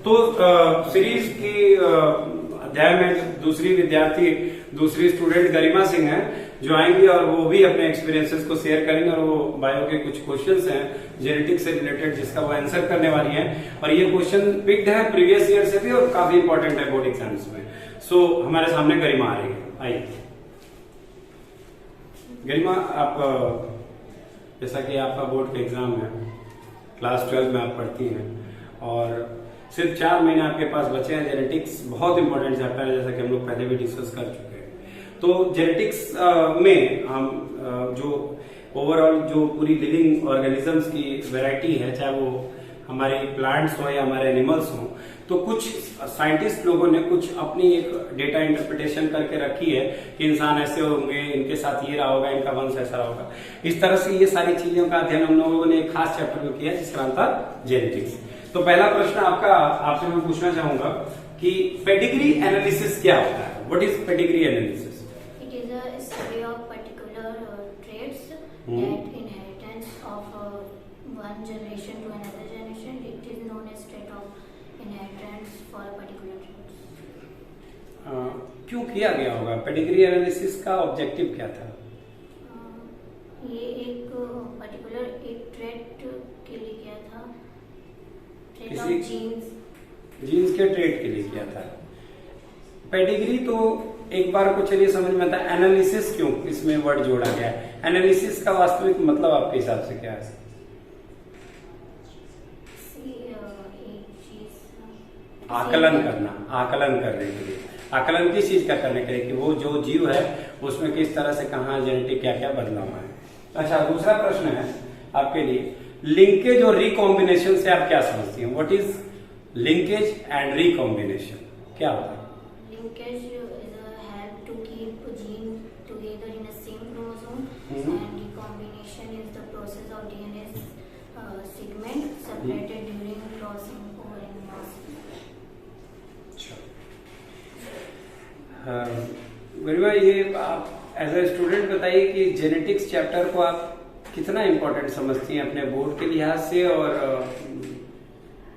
तो सीरीज की अध्याय में दूसरी स्टूडेंट गरिमा सिंह है जो आएंगी और वो भी अपने एक्सपीरियंसेस को शेयर करेंगे और वो बायो के कुछ क्वेश्चंस हैं जेनेटिक्स से रिलेटेड जिसका वो आंसर करने वाली है और ये क्वेश्चन पिक्ड है प्रीवियस ईयर से भी और काफी इंपॉर्टेंट है बोर्ड एग्जाम्स में। सो हमारे सामने गरिमा आ रही है, आइए गरिमा। आप जैसा कि आपका बोर्ड का एग्जाम है, क्लास 12 में आप पढ़ती हैं और सिर्फ 4 महीने आपके पास बचे हैं। जेनेटिक्स बहुत इंपॉर्टेंट चैप्टर है जैसा कि हम लोग पहले भी डिस्कस कर चुके हैं। तो जेनेटिक्स में हम जो ओवरऑल जो पूरी लिविंग ऑर्गेनिजम्स की वैरायटी है, चाहे वो हमारे प्लांट्स हो या हमारे एनिमल्स हो, तो कुछ साइंटिस्ट लोगों ने कुछ अपनी एक डेटा इंटरप्रिटेशन करके रखी है कि इंसान ऐसे होंगे, इनके साथ ये रहा होगा, इनका वंश ऐसा रहा होगा। इस तरह से ये सारी चीजों का अध्ययन हम लोगों ने एक खास चैप्टर में किया जिसका नाम था जेनेटिक्स। तो पहला प्रश्न आपसे मैं पूछना चाहूंगा कि पेडिग्री एनालिसिस क्या होता है? What is pedigree analysis? It is a study of particular traits that inheritance of one generation to another generation. It is known as trait of inheritance for a particular trait. क्यों किया गया होगा? Pedigree analysis का objective क्या था? ये एक particular एक ट्रेट के लिए किया था, ट्रेट ऑफ जीन्स के ट्रेट के लिए किया था। पेडिग्री तो एक बार को चलिए समझ में आता है, एनालिसिस क्यों इसमें वर्ड जोड़ा गया है? एनालिसिस का वास्तविक मतलब आपके हिसाब से क्या है? आकलन करने के लिए। आकलन किस चीज का करने के लिए? कि वो जो जीव है उसमें किस तरह से कहाँ जेनेटिक क्या क्या बदलाव है। अच्छा, दूसरा प्रश्न है आपके लिए, लिंकेज और रिकॉम्बिनेशन से आप क्या समझती हैं? What is linkage and recombination, क्या होता है? Linkage is a help to keep a gene together in a same chromosome, and recombination is the process of DNA segment separated during crossing over in mass. गरिमा, ये आप as a student बताइए कि genetics chapter को आप कितना important समझती हैं अपने बोर्ड के लिहाज से और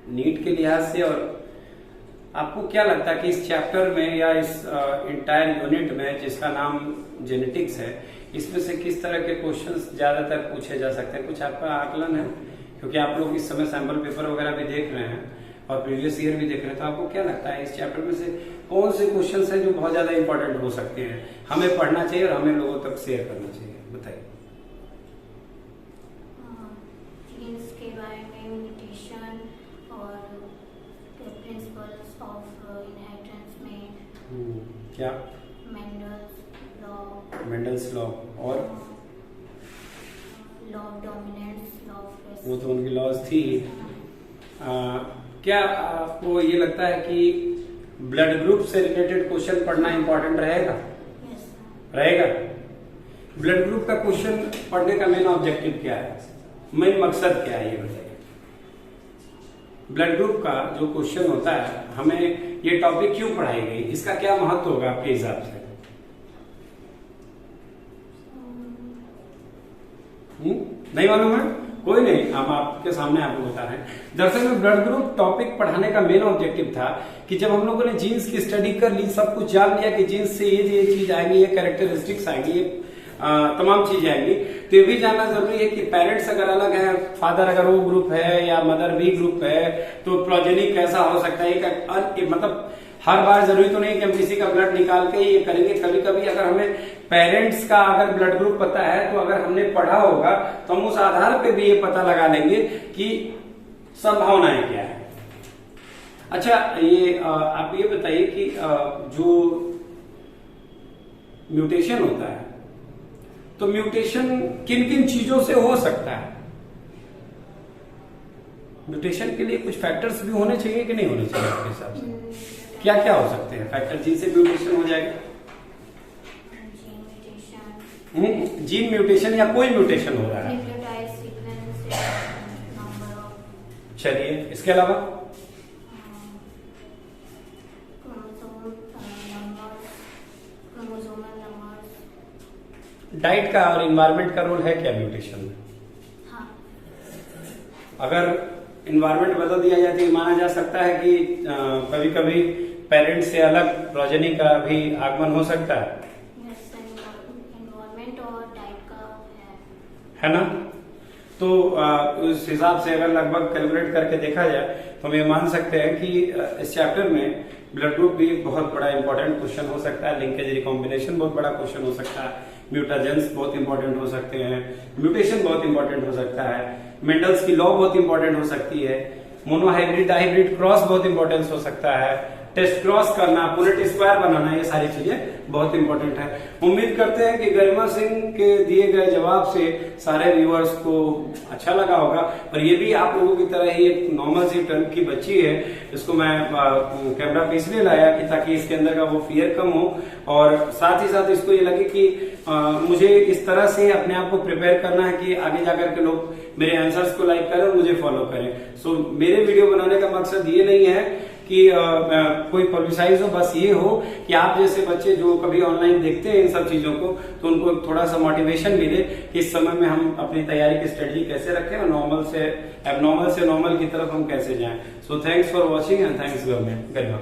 नीट के लिहाज से, और आपको क्या लगता है कि इस चैप्टर में या इस इंटायर यूनिट में जिसका नाम जेनेटिक्स है, इसमें से किस तरह के क्वेश्चंस ज्यादातर पूछे जा सकते हैं? कुछ आपका आकलन है? क्योंकि आप लोग इस समय सैंपल पेपर वगैरह भी देख रहे हैं और प्रीवियस ईयर भी देख रहे हैं, तो आपको क्या लगता है इस चैप्टर में से कौन से क्वेश्चंस हैं जो बहुत ज्यादा इंपॉर्टेंट हो सकते हैं, हमें पढ़ना चाहिए और हमें लोगों तक शेयर करना चाहिए? बताइए। जीन्स के बारे में, म्यूटेशन और प्रिंसिपल्स ऑफ इनहेरिटेंस में क्या? मेंडल्स लॉ और law of dominance, law of, वो तो उनकी लॉज थी। क्या आपको ये लगता है कि ब्लड ग्रुप से रिलेटेड क्वेश्चन पढ़ना इंपॉर्टेंट रहेगा? रहेगा। ब्लड ग्रुप का क्वेश्चन पढ़ने का मेन ऑब्जेक्टिव क्या है, मेन मकसद क्या है, ये बताइए। ब्लड ग्रुप का जो क्वेश्चन होता है, हमें ये टॉपिक क्यों पढ़ाई गई, इसका क्या महत्व होगा आपके हिसाब से? नहीं मालूम है? कोई नहीं, हम आपके सामने आपको बता रहे हैं। दरअसल में ब्लड ग्रुप टॉपिक पढ़ाने का मेन ऑब्जेक्टिव था कि जब हम लोगों ने जीन्स की स्टडी कर ली, सब कुछ जान लिया कि जीन्स से ये चीज आएगी, ये कैरेक्टरिस्टिक्स आएगी, ये तमाम चीजें आएंगी, तो ये भी जानना जरूरी है कि पेरेंट्स अगर अलग है, फादर अगर वो ग्रुप है या मदर भी ग्रुप है, तो प्रोजेनी कैसा हो सकता है। मतलब हर बार जरूरी तो नहीं कि हम किसी का ब्लड निकाल के ये करेंगे। कभी कभी अगर हमें पेरेंट्स का अगर ब्लड ग्रुप पता है, तो अगर हमने पढ़ा होगा तो हम उस आधार पे भी ये पता लगा लेंगे कि संभावनाएं क्या है। अच्छा, ये आप ये बताइए कि जो म्यूटेशन होता है, तो म्यूटेशन किन किन चीजों से हो सकता है? म्यूटेशन के लिए कुछ फैक्टर्स भी होने चाहिए कि नहीं होने चाहिए आपके हिसाब से? क्या क्या हो सकते हैं फैक्टर जिनसे म्यूटेशन हो जाएगा? जीन म्यूटेशन या कोई म्यूटेशन हो रहा है? चलिए, इसके अलावा डाइट का और इन्वायरमेंट का रोल है क्या म्यूटेशन में? हाँ। अगर इन्वायरमेंट बदल दिया जाए तो ये माना जा सकता है कि कभी कभी पेरेंट्स से अलग प्रोजेनी का भी आगमन हो सकता है। यस, एनवायरमेंट और डाइट का है ना। तो उस हिसाब से अगर लगभग कैलकुलेट करके देखा जाए तो हम ये मान सकते हैं कि इस चैप्टर में ब्लड ग्रुप भी एक बहुत बड़ा इंपॉर्टेंट क्वेश्चन हो सकता है, लिंकेज रिकॉम्बिनेशन बहुत बड़ा क्वेश्चन हो सकता है, म्यूटाजेंस बहुत इंपॉर्टेंट हो सकते हैं, म्यूटेशन बहुत इंपॉर्टेंट हो सकता है, मेंडल्स की लॉ बहुत इंपॉर्टेंट हो सकती है, मोनोहाइब्रिड डाइब्रिड क्रॉस बहुत इंपॉर्टेंस हो सकता है, टेस्ट क्रॉस करना, पुनेट स्क्वायर बनाना, ये सारी चीजें बहुत इंपॉर्टेंट है। उम्मीद करते हैं कि गरिमा सिंह के दिए गए जवाब से सारे व्यूअर्स को अच्छा लगा होगा। और ये भी आप लोगों की तरह ही एक नॉर्मल सी 12 की बच्ची है, इसको मैं कैमरा पे इसलिए लाया कि ताकि इसके अंदर का वो फियर कम हो और साथ ही साथ इसको ये लगे कि मुझे इस तरह से अपने आप को प्रिपेयर करना है कि आगे जाकर के लोग मेरे आंसर्स को लाइक करें और मुझे फॉलो करें। सो मेरे वीडियो बनाने का मकसद ये नहीं है कि कोई पब्लिसाइज हो, बस ये हो कि आप जैसे बच्चे जो कभी ऑनलाइन देखते हैं इन सब चीजों को, तो उनको थोड़ा सा मोटिवेशन मिले कि इस समय में हम अपनी तैयारी की स्ट्रेटजी कैसे रखें और नॉर्मल से एबनॉर्मल से नॉर्मल की तरफ हम कैसे जाएं। So thanks for watching and thanks Garima.